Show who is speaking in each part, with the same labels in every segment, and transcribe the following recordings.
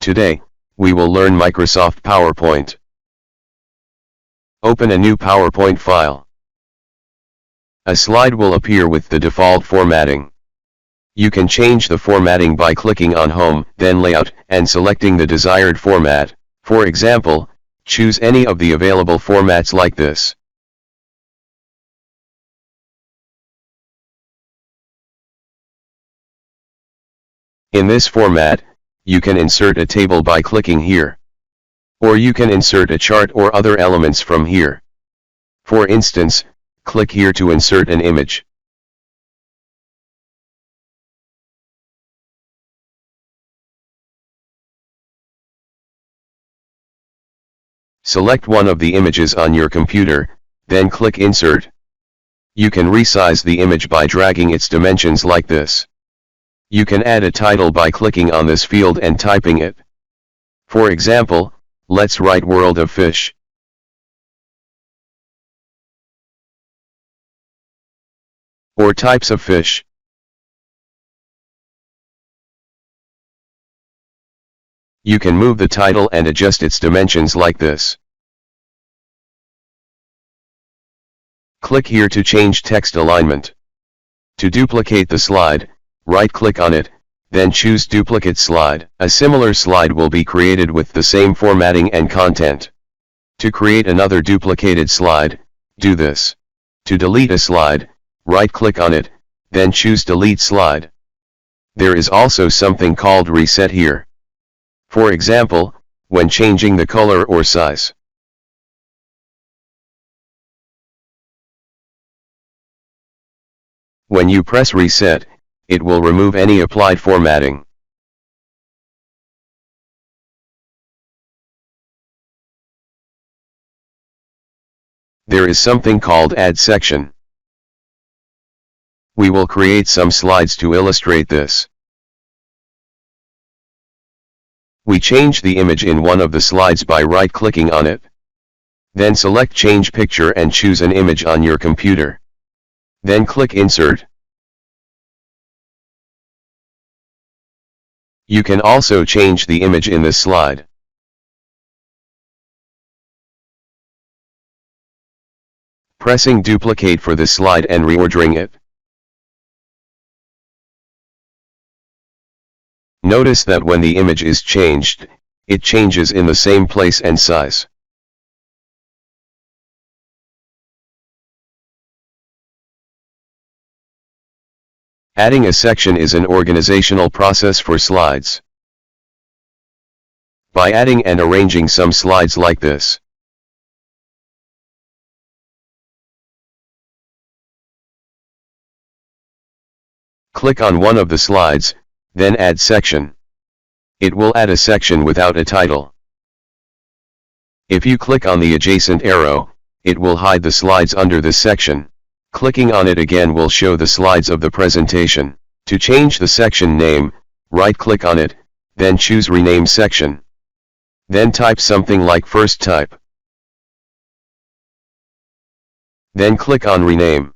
Speaker 1: Today, we will learn Microsoft PowerPoint. Open a new PowerPoint file. A slide will appear with the default formatting. You can change the formatting by clicking on Home, then Layout, and selecting the desired format. For example, choose any of the available formats like this. In this format, you can insert a table by clicking here. Or you can insert a chart or other elements from here. For instance, click here to insert an image. Select one of the images on your computer, then click Insert. You can resize the image by dragging its dimensions like this. You can add a title by clicking on this field and typing it. For example, let's write World of Fish. Or Types of Fish. You can move the title and adjust its dimensions like this. Click here to change text alignment. To duplicate the slide, right-click on it, then choose Duplicate Slide. A similar slide will be created with the same formatting and content. To create another duplicated slide, do this. To delete a slide, right-click on it, then choose Delete Slide. There is also something called Reset here. For example, when changing the color or size. When you press Reset, it will remove any applied formatting. There is something called Add Section. We will create some slides to illustrate this. We change the image in one of the slides by right-clicking on it. Then select Change Picture and choose an image on your computer. Then click Insert. You can also change the image in this slide. Pressing Duplicate for this slide and reordering it. Notice that when the image is changed, it changes in the same place and size. Adding a section is an organizational process for slides. By adding and arranging some slides like this. Click on one of the slides, then add section. It will add a section without a title. If you click on the adjacent arrow, it will hide the slides under this section. Clicking on it again will show the slides of the presentation. To change the section name, right-click on it, then choose Rename Section. Then type something like First Type. Then click on Rename.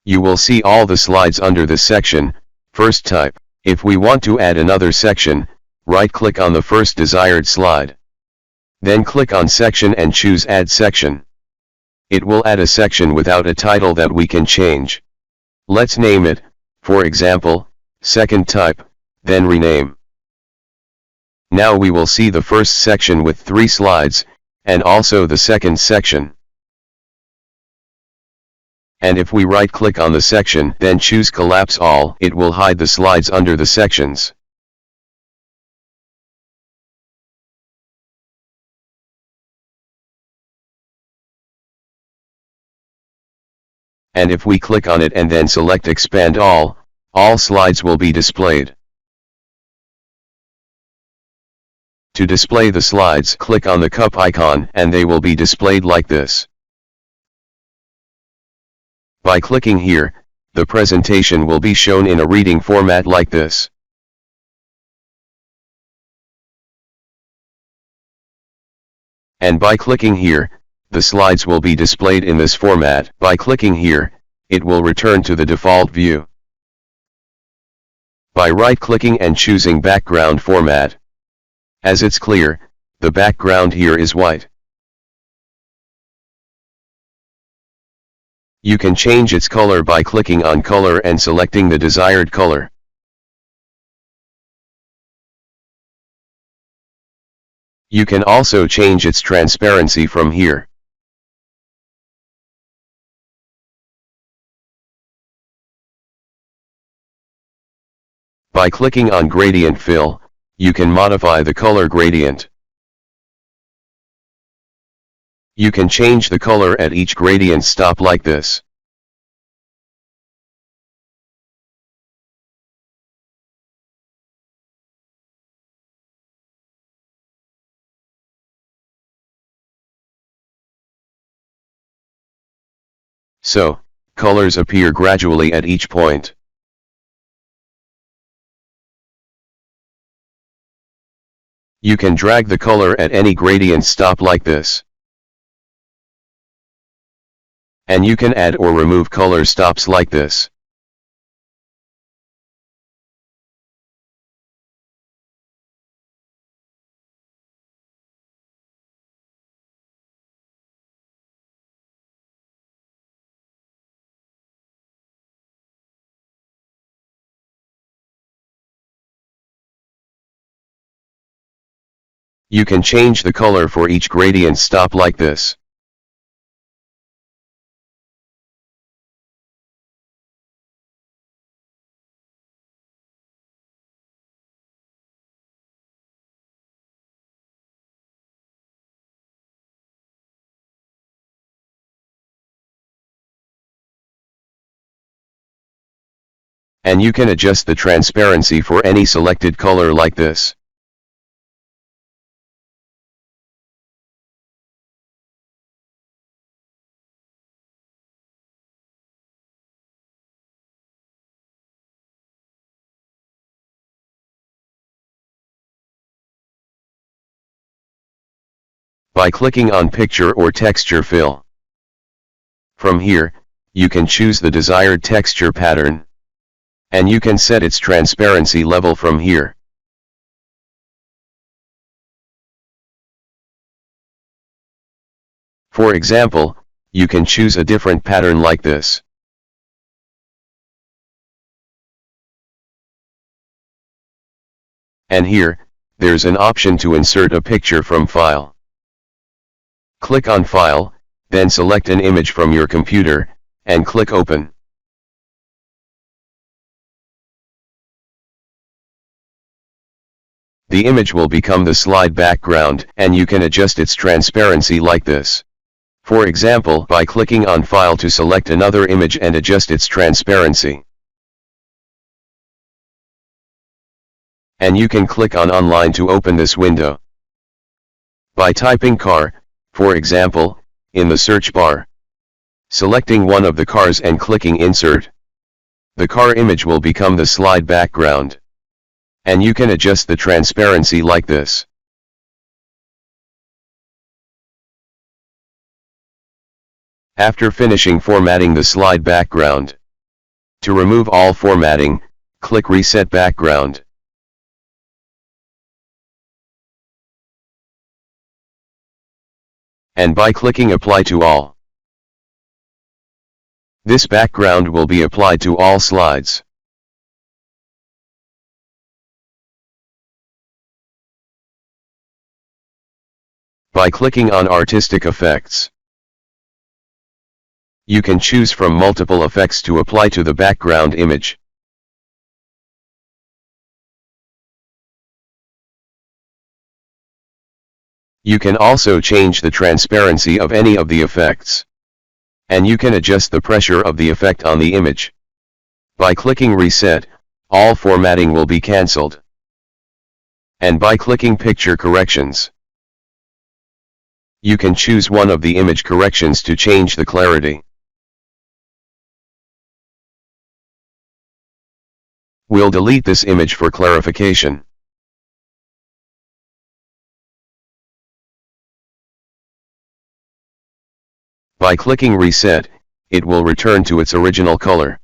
Speaker 1: You will see all the slides under this section, First Type. If we want to add another section, right-click on the first desired slide. Then click on Section and choose Add Section. It will add a section without a title that we can change. Let's name it, for example, Second Type, then rename. Now we will see the first section with 3 slides, and also the second section. And if we right-click on the section, then choose Collapse All, it will hide the slides under the sections. And if we click on it and then select Expand All slides will be displayed. To display the slides, click on the cup icon and they will be displayed like this. By clicking here, the presentation will be shown in a reading format like this. And by clicking here, the slides will be displayed in this format. By clicking here, it will return to the default view. By right-clicking and choosing Background Format, As it's clear, the background here is white. You can change its color by clicking on color and selecting the desired color. You can also change its transparency from here. By clicking on Gradient Fill, you can modify the color gradient. You can change the color at each gradient stop like this. So, colors appear gradually at each point. You can drag the color at any gradient stop like this. And you can add or remove color stops like this. You can change the color for each gradient stop like this. And you can adjust the transparency for any selected color like this. By clicking on Picture or Texture Fill. From here, you can choose the desired texture pattern. And you can set its transparency level from here. For example, you can choose a different pattern like this. And here, there's an option to insert a picture from File. Click on File, then select an image from your computer, and click Open. The image will become the slide background, and you can adjust its transparency like this. For example, by clicking on File to select another image and adjust its transparency. And you can click on Online to open this window. By typing car, for example, in the search bar, selecting one of the cars and clicking Insert, the car image will become the slide background. And you can adjust the transparency like this. After finishing formatting the slide background, to remove all formatting, click Reset Background. And by clicking Apply to All, this background will be applied to all slides. By clicking on Artistic Effects, you can choose from multiple effects to apply to the background image. You can also change the transparency of any of the effects. And you can adjust the pressure of the effect on the image. By clicking Reset, all formatting will be cancelled. And by clicking Picture Corrections, you can choose one of the image corrections to change the clarity. We'll delete this image for clarification. By clicking Reset, it will return to its original color.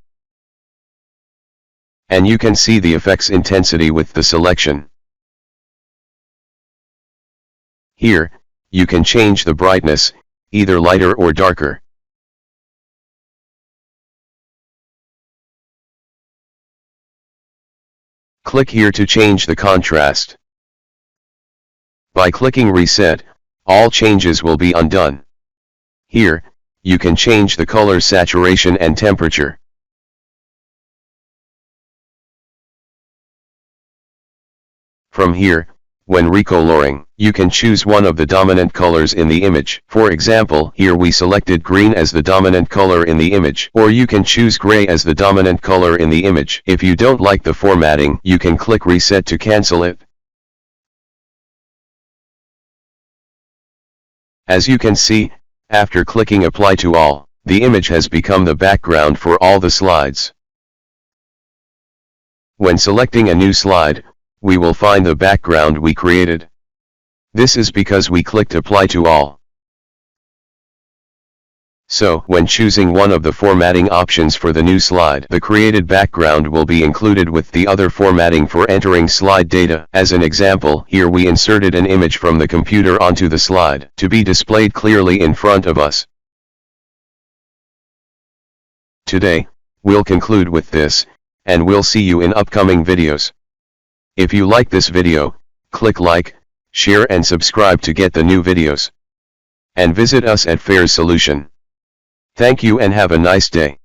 Speaker 1: And you can see the effect's intensity with the selection. Here, you can change the brightness, either lighter or darker. Click here to change the contrast. By clicking Reset, all changes will be undone. Here, you can change the color saturation and temperature. From here, when recoloring, you can choose one of the dominant colors in the image. For example, here we selected green as the dominant color in the image, or you can choose gray as the dominant color in the image. If you don't like the formatting, you can click Reset to cancel it. As you can see, after clicking Apply to All, the image has become the background for all the slides. When selecting a new slide, we will find the background we created. This is because we clicked Apply to All. So, when choosing one of the formatting options for the new slide, the created background will be included with the other formatting for entering slide data. As an example, here we inserted an image from the computer onto the slide, to be displayed clearly in front of us. Today, we'll conclude with this, and we'll see you in upcoming videos. If you like this video, click like, share and subscribe to get the new videos. And visit us at Fairs Solution. Thank you and have a nice day.